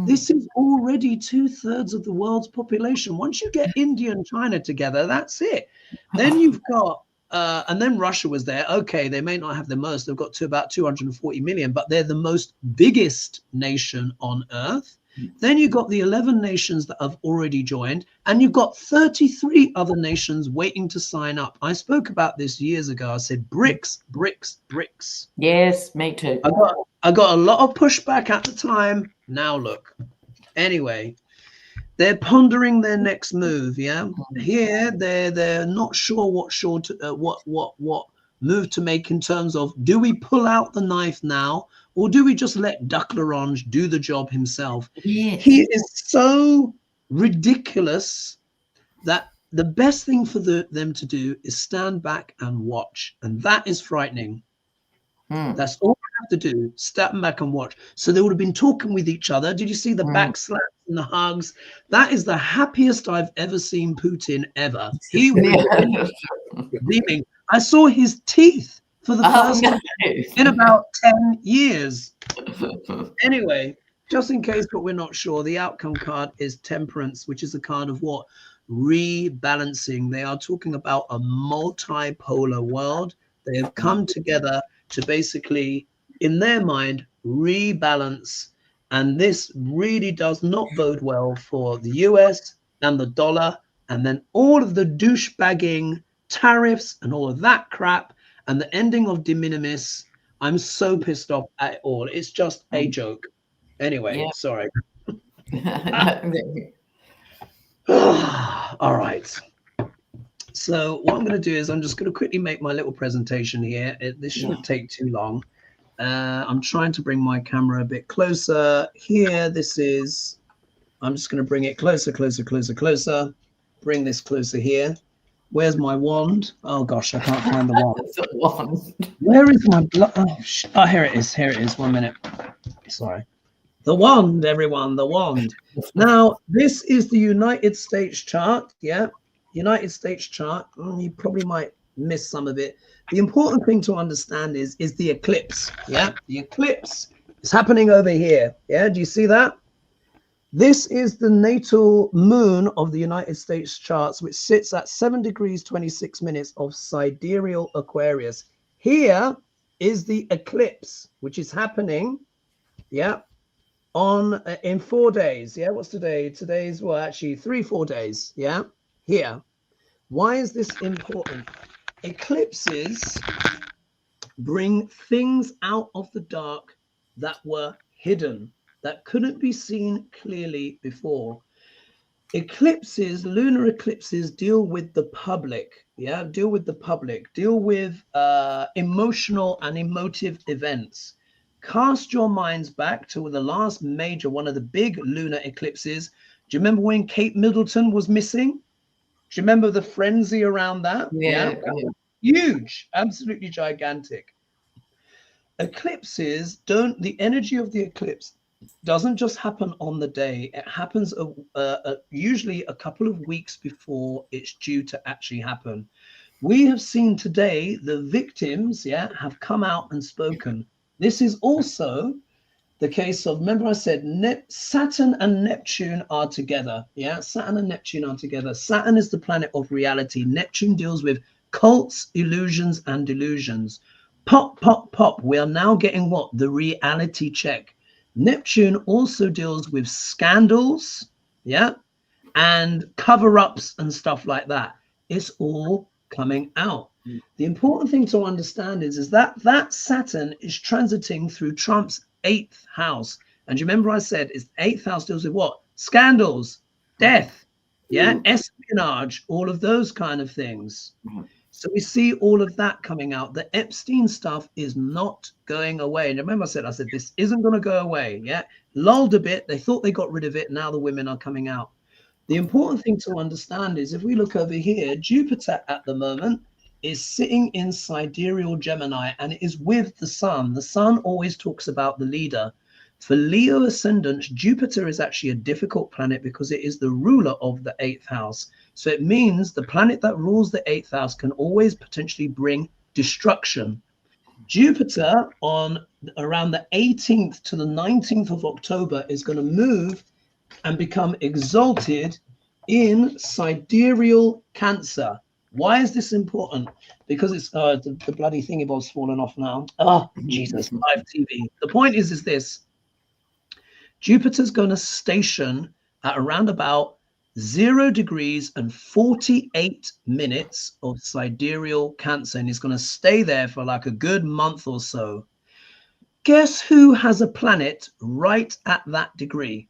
This is already 2/3 of the world's population. Once you get India and China together, that's it. Then you've got, and then Russia was there. Okay, they may not have the most. They've got to about 240 million, but they're the most biggest nation on earth. Then you've got the 11 nations that have already joined, and you've got 33 other nations waiting to sign up. I spoke about this years ago. I said BRICS, BRICS, BRICS. Yes, me too. I got a lot of pushback at the time. Now look. Anyway, they're pondering their next move. Yeah, here they're not sure what move to make in terms of, do we pull out the knife now, or do we just let Duck L'Orange do the job himself? Yes. He is so ridiculous that the best thing for them to do is stand back and watch, and that is frightening. That's all we have to do, step back and watch. So they would have been talking with each other. Did you see the back slaps and the hugs? That is the happiest I've ever seen Putin ever. He was beaming. I saw his teeth for the first time in about 10 years. Anyway, just in case, but we're not sure, the outcome card is Temperance, which is a card of what? Rebalancing. They are talking about a multipolar world. They have come together to basically, in their mind, rebalance. And this really does not bode well for the US and the dollar. And then all of the douchebagging tariffs and all of that crap and the ending of de minimis. I'm so pissed off at it all. It's just a joke. Anyway, sorry. All right. So what I'm going to do is I'm just going to quickly make my little presentation here. This shouldn't take too long. I'm trying to bring my camera a bit closer here. This is, I'm just going to bring it closer, closer, closer, closer. Bring this closer here. Where's my wand? Oh gosh, I can't find the wand. Where is my blood? Oh, here it is. Here it is. 1 minute. Sorry. The wand, everyone, the wand. Now, this is the United States chart. Yeah, United States chart. You probably might miss some of it. The important thing to understand is the eclipse. Yeah, the eclipse is happening over here. Yeah, do you see that? This is the natal moon of the United States charts, which sits at 7 degrees 26 minutes of sidereal Aquarius. Here is the eclipse, which is happening, in 4 days. Yeah, what's today? Today's, well, actually 3-4 days. Yeah, here. Why is this important? Eclipses bring things out of the dark that were hidden, that couldn't be seen clearly before. Eclipses, lunar eclipses, deal with the public, deal with emotional and emotive events. Cast your minds back to the last major, one of the big lunar eclipses. Do you remember when Kate Middleton was missing? Do you remember the frenzy around that? Yeah. Huge, absolutely gigantic. Eclipses don't, the energy of the eclipse doesn't just happen on the day. It happens usually a couple of weeks before it's due to actually happen. We have seen today the victims, have come out and spoken. This is also the case of, remember I said Saturn and Neptune are together. Saturn and Neptune are together. Saturn is the planet of reality. Neptune deals with cults, illusions, and delusions. Pop, pop, pop. We are now getting what? The reality check. Neptune also deals with scandals, and cover-ups and stuff like that. It's all coming out. The important thing to understand is that Saturn is transiting through Trump's 8th house. And you remember I said it's 8th house deals with what? Scandals, death, espionage, all of those kind of things. So we see all of that coming out. The Epstein stuff is not going away. And remember I said this isn't going to go away. Lulled a bit. They thought they got rid of it. Now the women are coming out. The important thing to understand is if we look over here, Jupiter at the moment is sitting in sidereal Gemini, and it is with the sun. The sun always talks about the leader. For Leo ascendants, Jupiter is actually a difficult planet because it is the ruler of the 8th house. So it means the planet that rules the 8th house can always potentially bring destruction. Jupiter on around the 18th to the 19th of October is going to move and become exalted in sidereal Cancer. Why is this important? Because it's the bloody thingy bob's fallen off now. Oh, Jesus, live TV. The point is this. Jupiter's going to station at around about 0 degrees and 48 minutes of sidereal Cancer, and he's going to stay there for like a good month or so. Guess who has a planet right at that degree?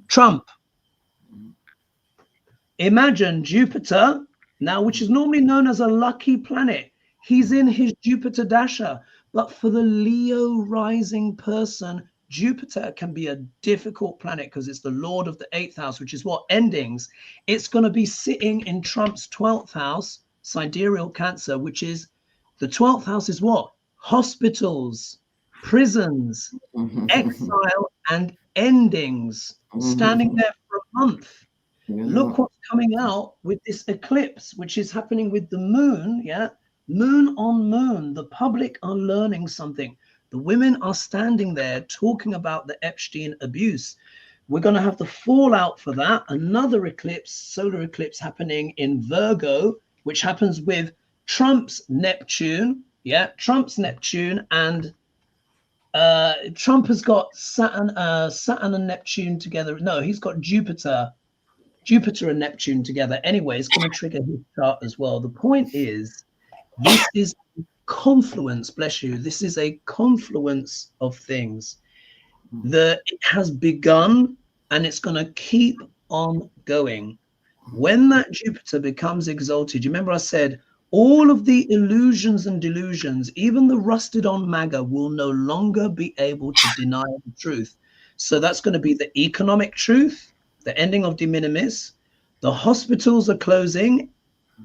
Trump. Imagine Jupiter, now, which is normally known as a lucky planet. He's in his Jupiter dasher. But for the Leo rising person, Jupiter can be a difficult planet because it's the lord of the 8th house, which is what? Endings. It's going to be sitting in Trump's 12th house, sidereal Cancer, which is the 12th house is what? Hospitals, prisons, exile, and endings, standing there for a month. Look what's coming out with this eclipse, which is happening with the moon. Yeah, moon on moon. The public are learning something. The women are standing there talking about the Epstein abuse. We're going to have the fallout for that. Another eclipse, solar eclipse, happening in Virgo, which happens with Trump's Neptune. Yeah, Trump's Neptune, and Trump has got Saturn and Neptune together. No, he's got Jupiter and Neptune together. Anyway, it's going to trigger his chart as well. The point is, this is confluence, bless you. This is a confluence of things that it has begun and it's going to keep on going. When that Jupiter becomes exalted, you remember I said, all of the illusions and delusions, even the rusted on MAGA, will no longer be able to deny the truth. So that's going to be the economic truth, the ending of de minimis. The hospitals are closing.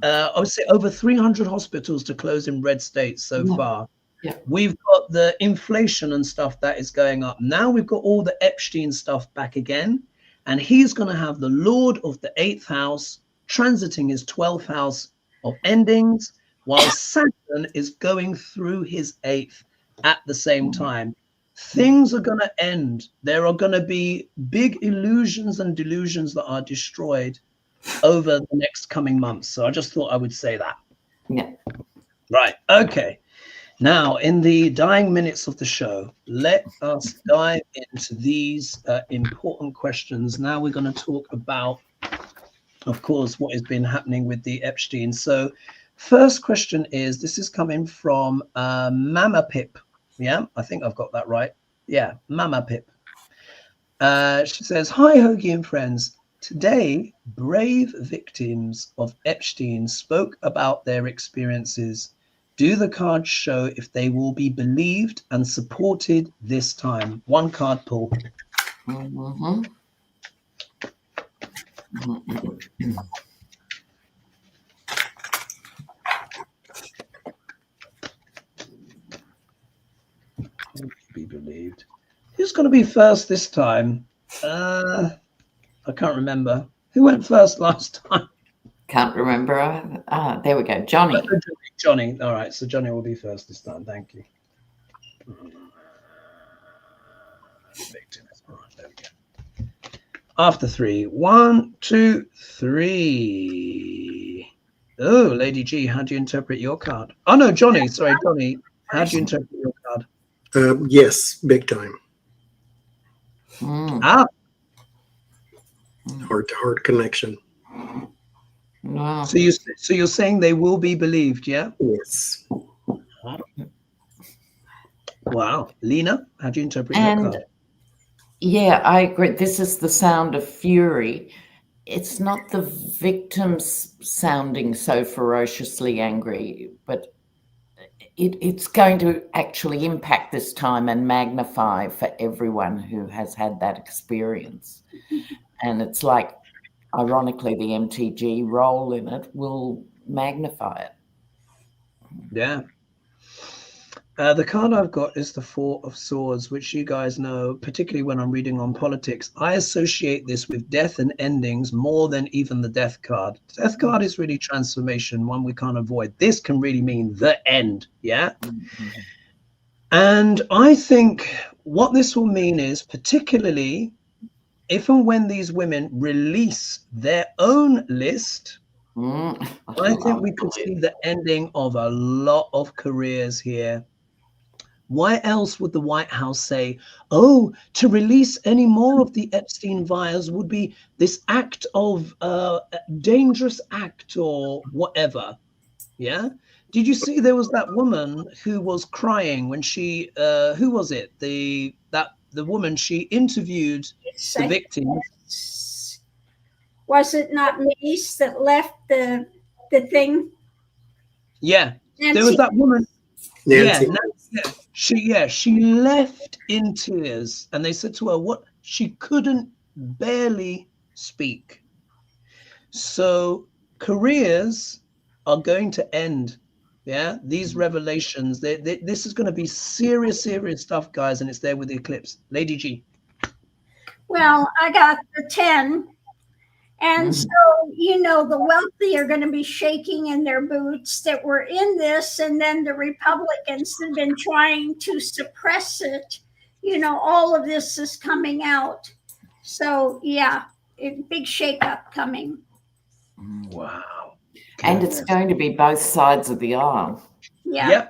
I would say over 300 hospitals to close in red states so far. Yeah. We've got the inflation and stuff that is going up. Now we've got all the Epstein stuff back again. And he's going to have the Lord of the 8th house transiting his 12th house of endings, while Saturn is going through his 8th at the same time. Things are going to end. There are going to be big illusions and delusions that are destroyed over the next coming months. So I just thought I would say that. Yeah. Right. Okay. Now, in the dying minutes of the show, let us dive into these important questions. Now we're going to talk about, of course, what has been happening with the Epstein. So first question is, this is coming from Mama Pip. Yeah, I think I've got that right. Yeah, Mama Pip. She says, hi, Hoagie and friends. Today, brave victims of Epstein spoke about their experiences. Do the cards show if they will be believed and supported this time? One card pull. Be believed. Who's going to be first this time? I can't remember. Who went first last time? Can't remember. There we go. Johnie. Johnie. All right. So Johnie will be first this time. Thank you. All right, there we go. After 3. 1, 2, 3. Oh, Lady G, how do you interpret your card? Oh, no, Johnie. Sorry, Johnie. How do you interpret your card? Yes, big time. Heart-to-heart connection. Wow. So you're saying they will be believed, yeah? Yes. Wow. Lena, how do you interpret your card? Yeah, I agree. This is the sound of fury. It's not the victims sounding so ferociously angry, but it's going to actually impact this time and magnify for everyone who has had that experience. And it's like, ironically, the MTG role in it will magnify it. Yeah. The card I've got is the 4 of Swords, which you guys know, particularly when I'm reading on politics. I associate this with death and endings more than even the death card. Death card is really transformation, one we can't avoid. This can really mean the end, yeah? Mm-hmm. And I think what this will mean is, particularly if and when these women release their own list, I think we could see the ending of a lot of careers here. Why else would the White House say, oh, to release any more of the Epstein files would be this act of dangerous act or whatever? Yeah. Did you see there was that woman who was crying when she, who was it? The woman, she interviewed the victims. Was it not Niece that left the thing? Yeah. Nancy. There was that woman. Nancy. Yeah, she left in tears, and they said to her, what? She couldn't barely speak. So careers are going to end. Yeah, these revelations, this is going to be serious stuff, guys, and it's there with the eclipse. Lady G. Well, I got the 10. And so, you know, the wealthy are going to be shaking in their boots that were in this, and then the Republicans have been trying to suppress it. You know, all of this is coming out. So, yeah, big shakeup coming. Wow. And it's going to be both sides of the aisle. Yeah.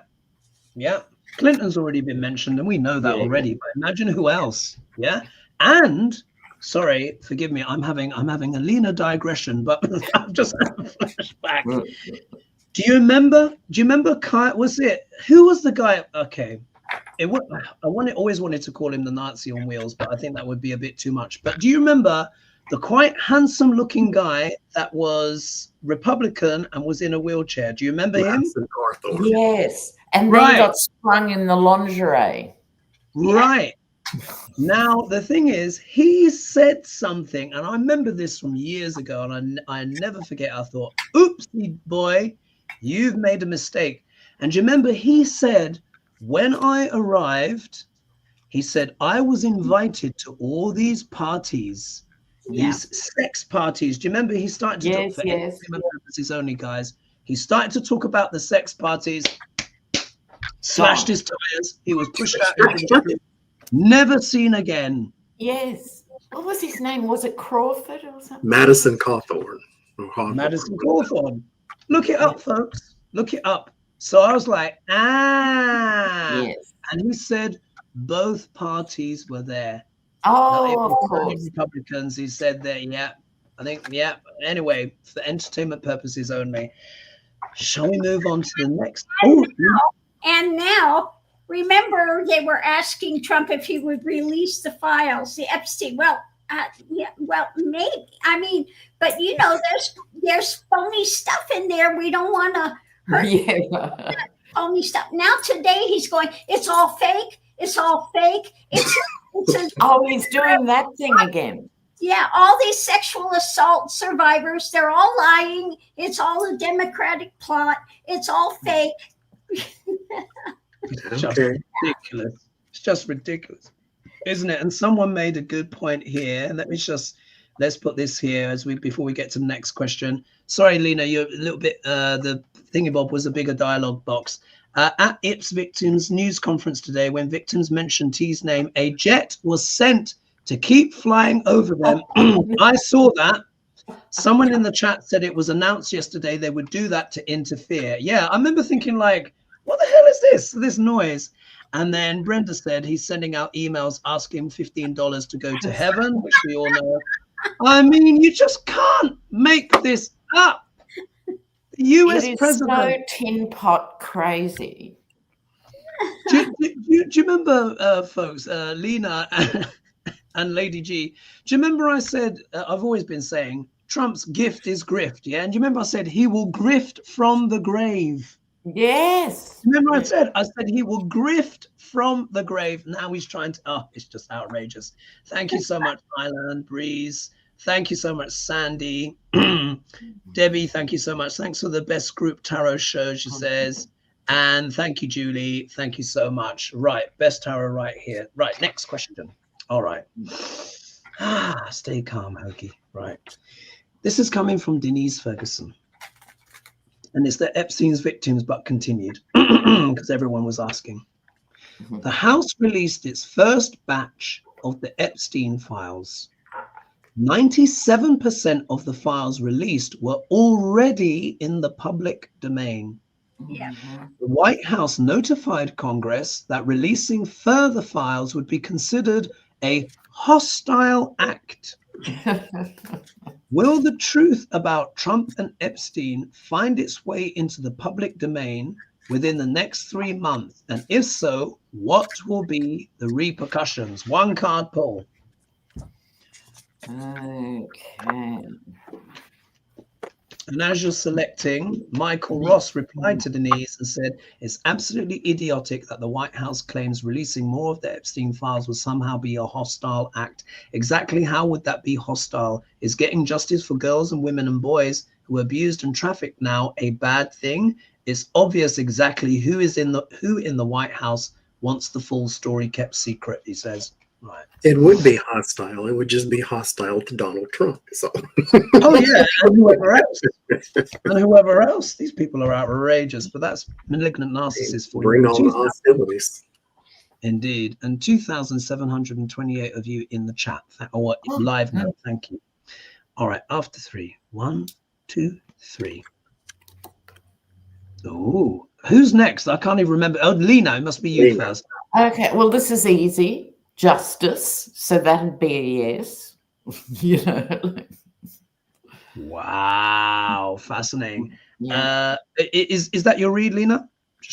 Yep. Clinton's already been mentioned, and we know that already. But imagine who else. Yeah. And sorry, forgive me. I'm having a Lena digression, but I've just had a flashback. Do you remember? Who was the guy? Okay. Always wanted to call him the Nazi on wheels, but I think that would be a bit too much. But do you remember the quite handsome looking guy that was Republican and was in a wheelchair? Do you remember him? Yes. And then he got sprung in the lingerie. Right. Now, the thing is, he said something, and I remember this from years ago, and I never forget. I thought, oopsie, boy, you've made a mistake. And do you remember he said, when I arrived, he said, I was invited to all these parties, these sex parties. Do you remember he started to talk for entertainment purposes only, guys? He started to talk about the sex parties, slashed his tires. He was pushed out into the street. Never seen again. Yes. What was his name? Was it Crawford or something? Madison Cawthorn. Madison Cawthorn. Look it up, folks. Look it up. So I was like, Yes. And he said both parties were there. Oh, of course. Republicans, he said that, Anyway, for entertainment purposes only. Shall we move on to the next? And now, remember, they were asking Trump if he would release the files, the Epstein. Well, maybe. I mean, but you know, there's phony stuff in there. We don't want to hurt phony stuff. Now today he's going, it's all fake. It's all fake. He's doing that thing again. Yeah, all these sexual assault survivors, they're all lying. It's all a Democratic plot. It's all fake. It's just ridiculous. It's just ridiculous, isn't it? And someone made a good point here. Let's put this here before we get to the next question. Sorry, Lena, you're a little bit. The thingy-bob was a bigger dialogue box. At IPS victims news conference today, when victims mentioned T's name, a jet was sent to keep flying over them. I saw that. Someone in the chat said it was announced yesterday they would do that to interfere. Yeah, I remember thinking like, what the hell is this noise? And then Brenda said he's sending out emails asking $15 to go to heaven, which we all know. I mean, you just can't make this up. The US president. It's so tin pot crazy. Do you remember, folks, Lena and Lady G? Do you remember I said, I've always been saying, Trump's gift is grift, yeah? And do you remember I said he will grift from the grave? Yes. Remember I said he will grift from the grave. Now he's trying to, it's just outrageous. Thank you so much, Island Breeze. Thank you so much, Sandy. Debbie, thank you so much. Thanks for the best group tarot show, she says. And thank you, Julie. Thank you so much. Right, best tarot right here. Right, next question. All right. Stay calm, Hoagie. Right. This is coming from Denise Ferguson. And it's the Epstein's victims, but continued, because everyone was asking. The House released its first batch of the Epstein files. 97% of the files released were already in the public domain. Yeah. The White House notified Congress that releasing further files would be considered a hostile act. Will the truth about Trump and Epstein find its way into the public domain within the next 3 months? And if so, what will be the repercussions? One card pull. Okay. And as you're selecting, Michael Ross replied to Denise and said, it's absolutely idiotic that the White House claims releasing more of the Epstein files will somehow be a hostile act. Exactly how would that be hostile? Is getting justice for girls and women and boys who are abused and trafficked now a bad thing? It's obvious exactly who in the White House wants the full story kept secret, he says. Right. It would be hostile. It would just be hostile to Donald Trump. So. Oh yeah, and whoever else. And whoever else. These people are outrageous, but that's malignant narcissists for Bring you. on hostilities. Indeed. And 2,728 of you in the chat. Or live now. Thank you. All right, after 3. 1, 2, 3. Oh, who's next? I can't even remember. Oh, Lena, it must be you first. Okay, well, this is easy. Justice. So that'd be a yes. You know. Wow, fascinating. Yeah. Is that your read, Lena?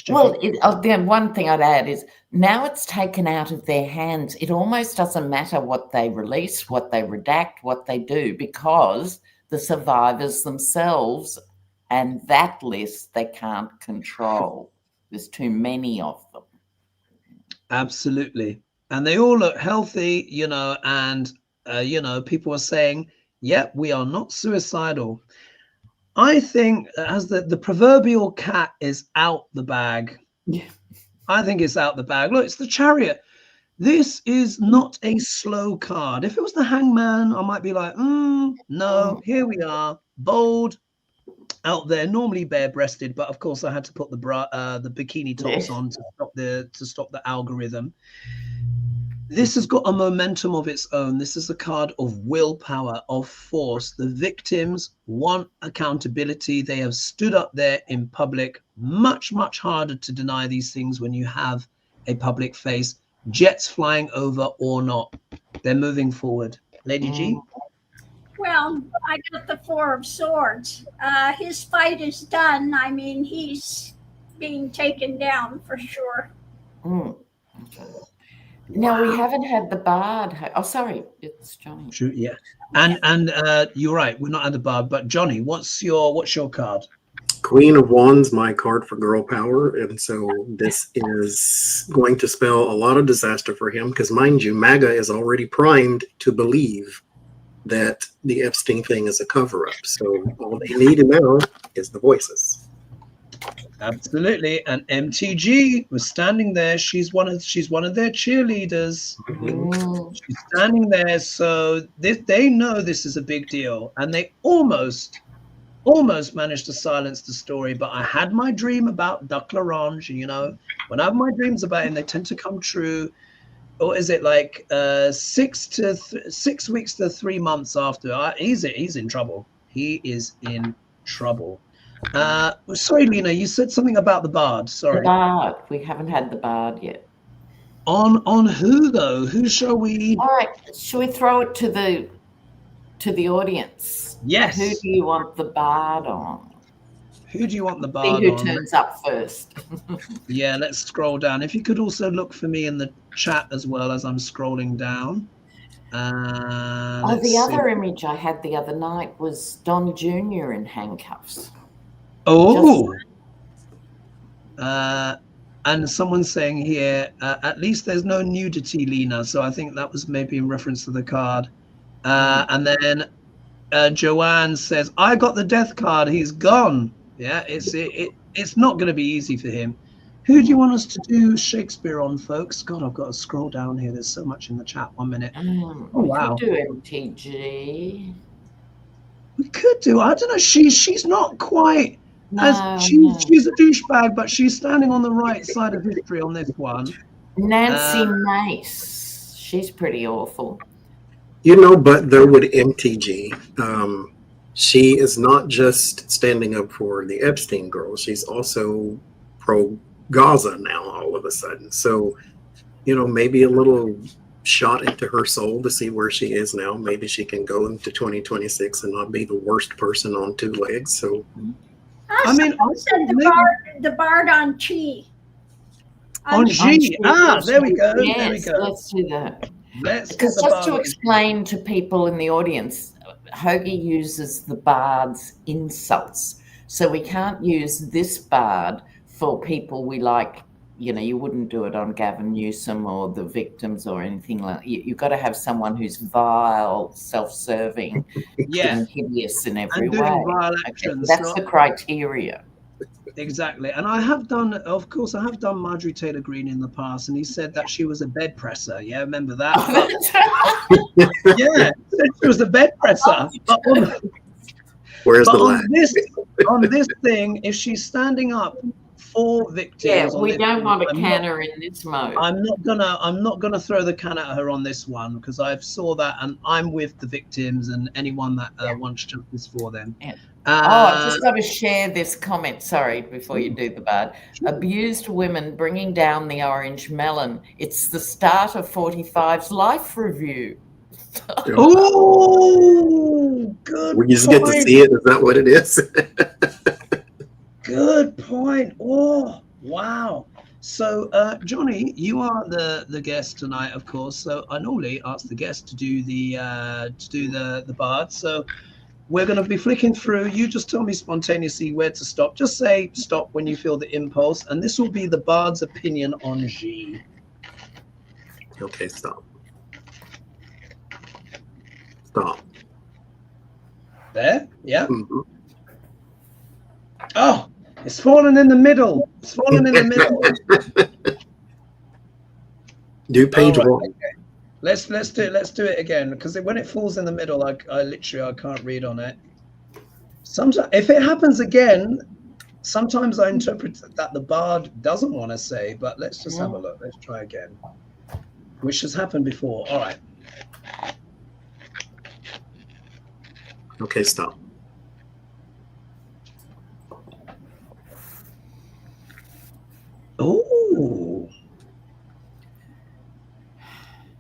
Well, then one thing I'd add is now it's taken out of their hands. It almost doesn't matter what they release, what they redact, what they do, because the survivors themselves and that list they can't control. There's too many of them. Absolutely. And they all look healthy, you know, and, you know, people are saying, yep, we are not suicidal. I think as the proverbial cat is out the bag. Yeah. I think it's out the bag. Look, it's the Chariot. This is not a slow card. If it was the Hangman, I might be like, no, here we are, bold, out there, normally bare-breasted, but of course I had to put the bikini tops on to stop the algorithm. This has got a momentum of its own. This is a card of willpower, of force. The victims want accountability. They have stood up there in public. Much, much harder to deny these things when you have a public face. Jets flying over or not. They're moving forward. Lady G? Well, I got the 4 of Swords. His fight is done. I mean, he's being taken down for sure. Okay. Now we haven't had the Bard. Oh, sorry, it's Johnny. True, yeah. And you're right, we're not at the Bard, but Johnny, what's your card? Queen of Wands, my card for girl power, and so this is going to spell a lot of disaster for him because, mind you, MAGA is already primed to believe that the Epstein thing is a cover-up. So all they need now is the voices. Absolutely, and MTG was standing there. She's one of their cheerleaders. She's standing there, so they know this is a big deal, and they almost managed to silence the story. But I had my dream about Duc L'Orange. You know, when I have my dreams about him, they tend to come true. Or is it like 6 weeks to 3 months after? He's in trouble. He is in trouble. Sorry, Lena, you said something about the Bard. Sorry. The Bard. We haven't had the Bard yet. On who though? Who shall we? All right. Shall we throw it to the audience? Yes. Who do you want the Bard on? Who do you want the Bard See who on? turns up first. Yeah, let's scroll down. If you could also look for me in the chat as well as I'm scrolling down. The other image I had the other night was Don Jr. in handcuffs. Oh. And someone's saying here, at least there's no nudity, Lena. So I think that was maybe in reference to the card. And then Joanne says, I got the death card. He's gone. Yeah, it's not going to be easy for him. Who do you want us to do Shakespeare on, folks? God, I've got to scroll down here. There's so much in the chat. 1 minute. Oh, wow. We could do MTG. We could do. I don't know. She's not quite. She's a douchebag, but she's standing on the right side of history on this one. Nancy Mace. She's pretty awful. You know, but there would MTG. She is not just standing up for the Epstein girl. She's also pro-Gaza now all of a sudden. So, you know, maybe a little shot into her soul to see where she is now. Maybe she can go into 2026 and not be the worst person on 2 legs. So, I mean, said the Bard on Chi. On G. There we go. Yes, there we go. Let's do that. Because just to explain to people in the audience, Hoagie uses the Bard's insults. So we can't use this Bard for people we like. You know, you wouldn't do it on Gavin Newsom or the victims or anything like that. You've got to have someone who's vile, self-serving, and hideous in every way. Actions, that's the criteria. Exactly. And I have done, of course, I have done Marjorie Taylor Greene in the past, and he said that she was a bed presser. Yeah, remember that? Yeah, she was a bed presser. Where's the on lag? on this thing, if she's standing up for victims, Yeah, on we this don't thing, want to can her in this mode. I'm not gonna throw the can at her on this one, because I saw that, and I'm with the victims and anyone that wants justice for them. Yeah. I've just got to share this comment, sorry, before you do the bard. Abused women bringing down the orange melon. It's the start of 45's life review. Oh, good. We just get to see it. Is that what it is? Good point. Oh, wow. So, Johnny, you are the guest tonight, of course. So I normally ask the guest to do the bard. So we're going to be flicking through. You just tell me spontaneously where to stop. Just say stop when you feel the impulse, and this will be the bard's opinion on G. Okay, stop. Stop. There? Yeah. Mm-hmm. Oh, it's fallen in the middle. It's fallen in the middle. Do page right, one. okay. Let's do it again, because when it falls in the middle, I can't read on it. Sometimes if it happens again, sometimes I interpret that the bard doesn't want to say, but let's just have a look. Let's try again, which has happened before. All right. Okay, stop. Oh,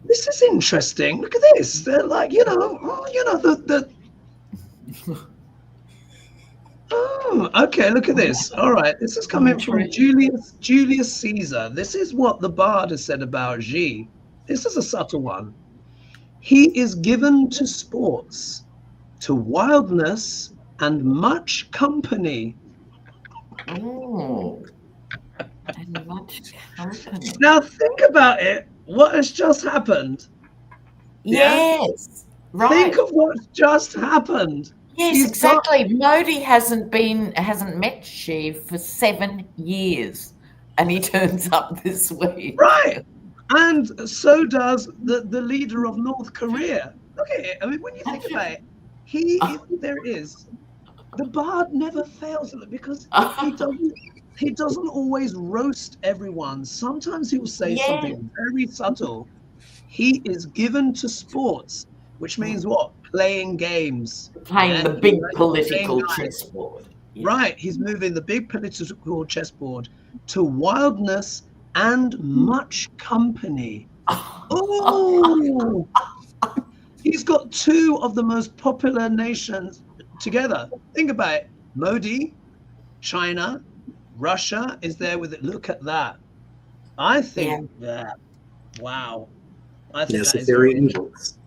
this is interesting. Look at this. They're like, the. Oh, okay. Look at this. All right, this is coming from Julius Caesar. This is what the bard has said about G. This is a subtle one. He is given to sports, to wildness, and much company. Oh. And much company. Now think about it. What has just happened? Yes. Right. Think of what's just happened. Yes, exactly. Modi hasn't met She for 7 years, and he turns up this week. Right. And so does the leader of North Korea. Look at it. I mean, when you think about it, there it is. The bard never fails because he doesn't always roast everyone. Sometimes he will say something very subtle. He is given to sports, which means what? Playing games. Playing the big political chessboard. Yeah. Right. He's moving the big political chessboard to wildness and much company. Oh, he's got two of the most popular nations together. Think about it. Modi, China, Russia is there with it. Look at that. I think that. Wow. I think that is very angels.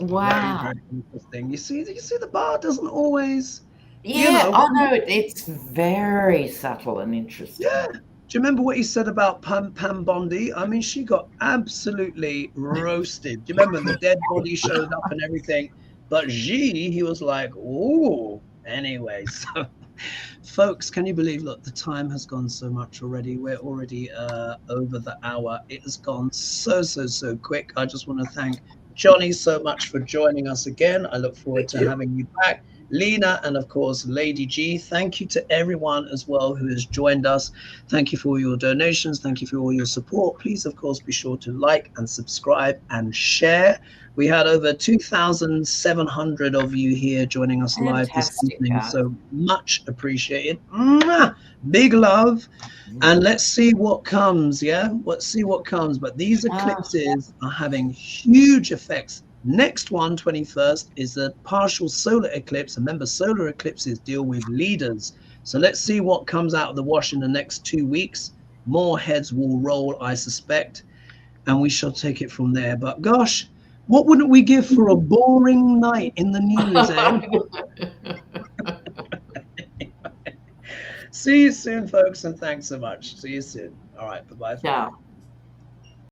Wow. Very, very interesting. You see the bard doesn't always. Yeah, I know it's very subtle and interesting. Yeah. Do you remember what he said about Pam Bondi? I mean, she got absolutely roasted. Do you remember the dead body showed up and everything? But he was like, oh, anyway. So, folks, can you believe, look, the time has gone so much already. We're already over the hour. It has gone so quick. I just want to thank Johnny so much for joining us again. I look forward to having you back. Lena, and of course, Lady G. Thank you to everyone as well who has joined us. Thank you for all your donations. Thank you for all your support. Please, of course, be sure to like and subscribe and share. We had over 2,700 of you here joining us live this evening. So much appreciated. Big love. And let's see what comes. Yeah, let's see what comes. But these eclipses are having huge effects. Next one, 21st, is a partial solar eclipse. Remember, solar eclipses deal with leaders. So let's see what comes out of the wash in the next 2 weeks. More heads will roll, I suspect, and we shall take it from there. But gosh, what wouldn't we give for a boring night in the news, eh? See you soon, folks, and thanks so much. See you soon. All right, bye-bye. Ciao.